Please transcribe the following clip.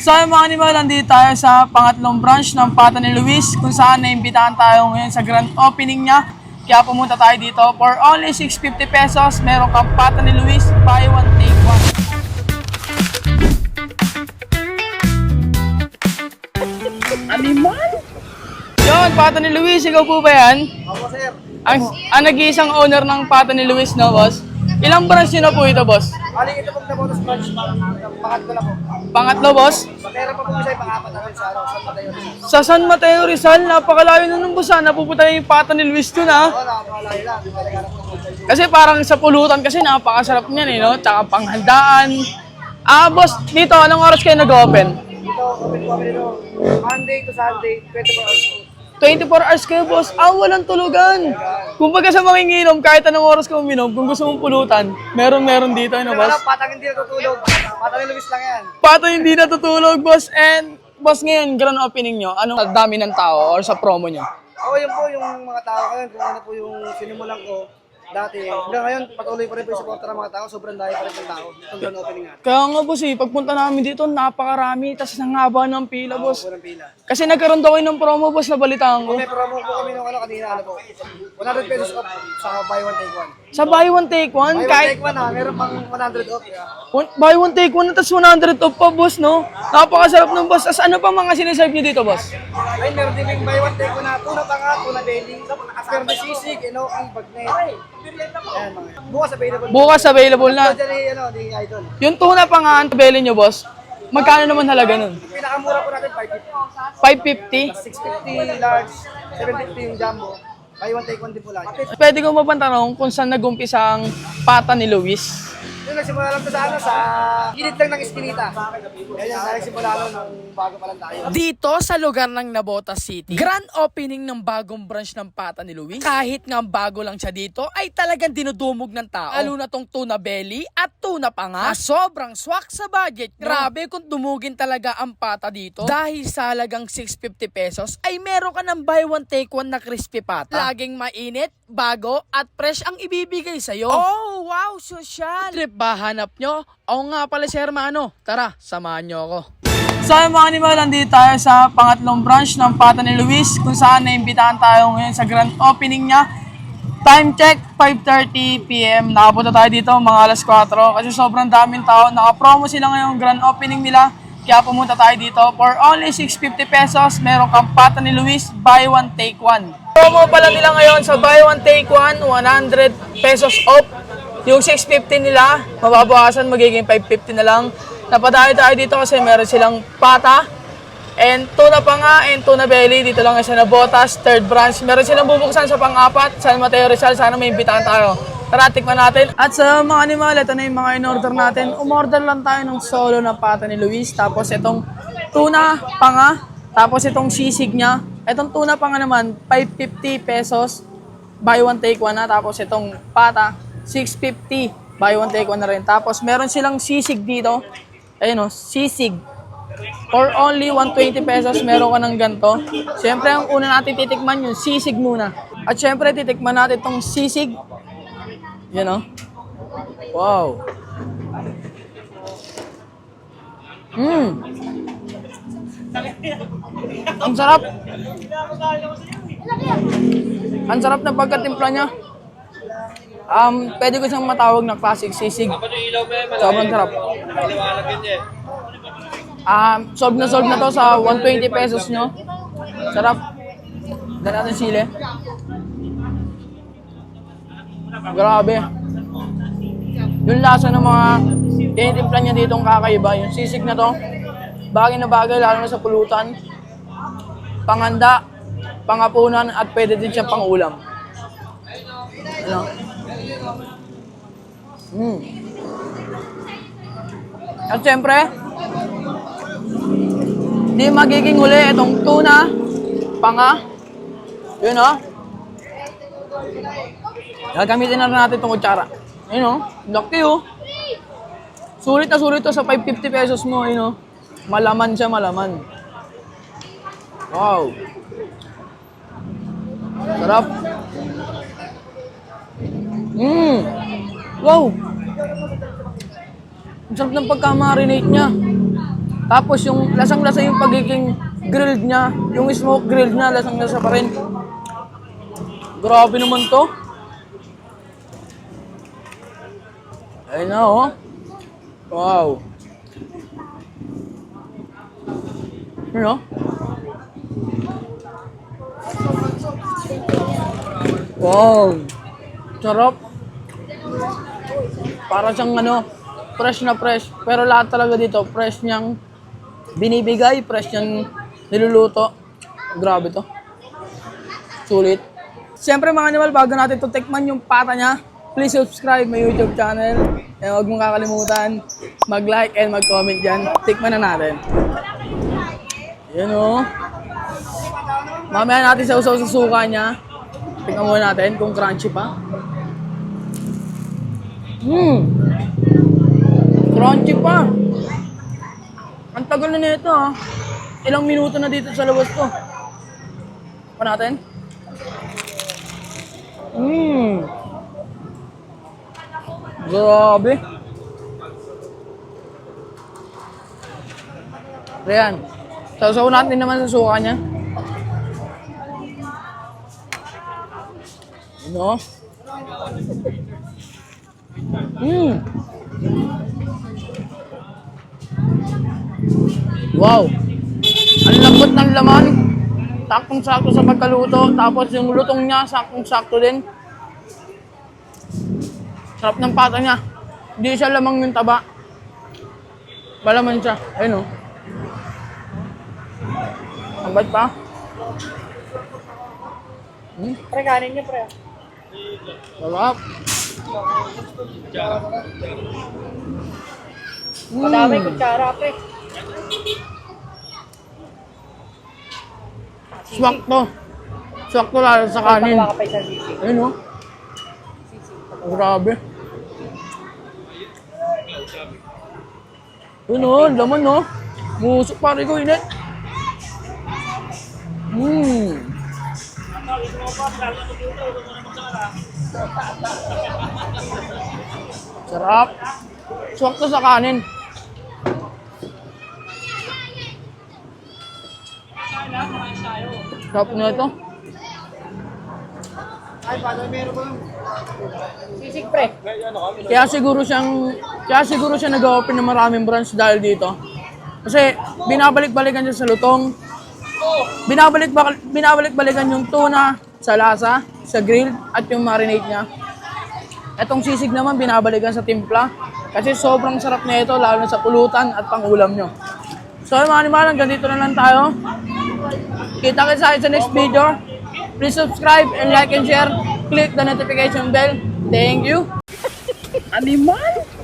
So mga animal, nandito tayo sa pangatlong branch ng Pata ni Luis kung saan naimbitahan tayo ngayon sa grand opening niya. Kaya pumunta tayo dito for only 650 pesos. Meron kang Pata ni Luis, buy one, take one. Animal? Yun, Pata ni Luis, ikaw po ba yan? Opo, sir. Ang nag-iisang owner ng Pata ni Luis, no, boss? Ilang branch nyo na po ito, boss? Aling ito pong nabotas branch, pangatlo na po. Pangatlo, boss? Meron pa po siya yung pang-apat na rin sa San Mateo. Sa San Mateo Rizal, napakalayo na nung busa. Napupunta yung Pata ni Luis doon, ha? Oo, nakakalayo lang. Kasi parang sa pulutan kasi napakasarap niyan, eh, no? Tsaka panghandaan. Boss, dito, anong oras kayo nag-open? Dito, open po kami dito. Monday to Sunday, 24 hours. 24 hours kayo, boss. Walang tulugan. Kumbaga sa manginginom, kahit anong oras ka uminom, kung gusto mong pulutan, meron dito, ano, boss? Patang hindi natutulog. Patang ni Luis lang yan. Pato hindi natutulog, boss. And, boss, ngayon, grand opening nyo, anong dami ng tao or sa promo nyo? Oo, yun po yung mga tao ngayon. Kung ano po yung sinimulan ko dati. Hanggang ngayon, patuloy pa rin po yung supporter ng mga tao. Sobrang dahil pa rin ng tao. Itong grand opening natin. Kaya nga, boss, pagpunta namin dito, napakarami, tas nangaba ng pila, boss. Walang pila. Kasi nagkaroon daw kayo ng promo, boss, na balitaan ko. May promo po kami nung kanina, 100 pesos off sa buy one take one. Sa buy one, take one, Buy one kahit take one meron pang 100 off. buy one, take one, tas 100 off pa, boss, no? Napakasarap ng boss. As ano pa mga siniserve nyo dito, boss? Ay, meron din yung buy one take one na tuna tanga, tuna belly, meron din sisig, enoki, bagnet. Ayan mga. Bukas available. Bukas available na. Ito dyan ni Idol. Yung tuna pa nga, ang tabeli nyo, boss, magkano naman halaga nun? Pinakamura po natin 550. 550? 650 large, 750 yung jumbo. Buy one take one din po lang. Pwede ko mapantanong kung saan nag-umpisa ang Pata ni Luis? Yung nagsimula lang to sa gilid lang ng Eskinita. Ayan, nagsimula lang nung bago pa lang tayo. Dito sa lugar ng Navotas City, grand opening ng bagong branch ng Pata ni Luis. Kahit nga bago lang siya dito, ay talagang dinudumog ng tao. Lalo na tong tuna belly at tuna panga. Sobrang swak sa budget nyo. Grabe kung dumugin talaga ang Pata dito. Dahil sa halagang 650 pesos, ay meron ka ng buy one take one na crispy pata. Laging mainit, bago, at fresh ang ibibigay sa'yo. Oh, wow, social! Trip ba hanap nyo? Oo nga pala, si Hermano. Tara, samahan nyo ako. So mga animal, nandito tayo sa pangatlong branch ng Pata ni Luis kung saan naimbitahan tayo ngayon sa grand opening niya. Time check, 5:30 PM. Nakapunta tayo dito mga alas 4 kasi sobrang daming tao. Naka-promo sila ngayong grand opening nila. Kaya pumunta tayo dito for only 650 pesos. Meron kang Pata ni Luis, buy one, take one. Promo pala nila ngayon sa buy one, take one, 100 pesos off. Yung 650 nila, mababawasan, magiging 550 na lang. Napadayo tayo dito kasi meron silang pata, and tuna pa nga, and tuna belly. Dito lang sa Navotas, third branch. Meron silang bubuksan sa pang-apat, San Mateo Rizal. Sana may imbitahan tayo. Tara, tikman natin. At sa mga animal, ito na yung mga in-order natin. Umorder lang tayo ng solo na Pata ni Luis. Tapos itong tuna panga. Tapos itong sisig niya. Itong tuna panga naman, 550 pesos. Buy one, take one na. Tapos itong pata, 650. Buy one, take one na rin. Tapos meron silang sisig dito. Ayun o, sisig. For only 120 pesos, meron ka ng ganito. Siyempre, ang una natin titikman yung sisig muna. At siyempre, titikman natin itong sisig. Yan o. Wow. Ang sarap. Ang sarap na pagkatimpla niya. Pwede ko siyang matawag na classic sisig. Sobrang sarap. Solve na to sa 120 pesos nyo. Sarap. Dala natin sili. Grabe. Yung lasa ng mga tinitimpla niya ditong kakaiba. Yung sisig na to, bagay na bagay, lalo na sa pulutan. Panganda, pangapunan, at pwede din siya pang ulam. Ano? At syempre, di magiging huli itong tuna, panga. Yun o. Gagamitin na natin itong kutsara. Yun o, laki o. Sulit na sulit to sa 550 pesos mo. Yun o. Malaman siya, malaman. Wow. Sarap. Wow. Ang sarap ng pagka-marinate niya. Tapos yung lasang-lasa yung pagiging grilled niya, yung smoke grilled niya, lasang-lasa pa rin. Grabe naman to. Ayun na oh. Wow. Ano? Wow. Sarap. Para siyang ano, fresh na fresh. Pero lahat talaga dito, fresh niyang binibigay, fresh niyang niluluto. Grabe to. Sulit. Siyempre mga animal, bago natin ito tikman yung pata niya, please subscribe my YouTube channel. And huwag mong kakalimutan, mag-like and mag-comment dyan. Tikman na natin. Yan o. Mamaya natin sa usaw sa suka niya. Tingnan muna natin kung crunchy pa. Crunchy pa. Ang tagal na nito ha. Ilang minuto na dito sa labas to. Pa natin. Grabe. Ayan. Sausaw natin naman sa suka niya. Ano? Wow. Ang lambot ng laman. Saktong-sakto sa pagkaluto. Tapos yung lutong niya, saktong-sakto din. Sarap ng pata niya. Hindi siya lamang yung taba. Malaman siya. Ayun o. Sambat pa. Pre, kanin niyo, pre. Sarap. Madamay kutsara, pre. Swakto. Swakto lalo sa kanin. Pagbawa ka pa isang sisig. Ayun o. Grabe. Ayun o, laman o. Musok pare ko, init. Sarap. Swakto sa kanin. Sarap na ito. Ay, paano meron ba? Sisig, pre. Kaya siguro siya nag-open ng maraming branch dahil dito. Kasi binabalik-balikan siya sa lutong. Binabalik-balikan yung tuna sa lasa, sa grill, at yung marinate niya. Etong sisig naman binabalikan sa timpla. Kasi sobrang sarap na ito, lalo na sa pulutan at pangulam nyo. So mga animal, hanggang dito na lang tayo. Kita-kits sa next video. Please subscribe and like and share. Click the notification bell. Thank you. Animal!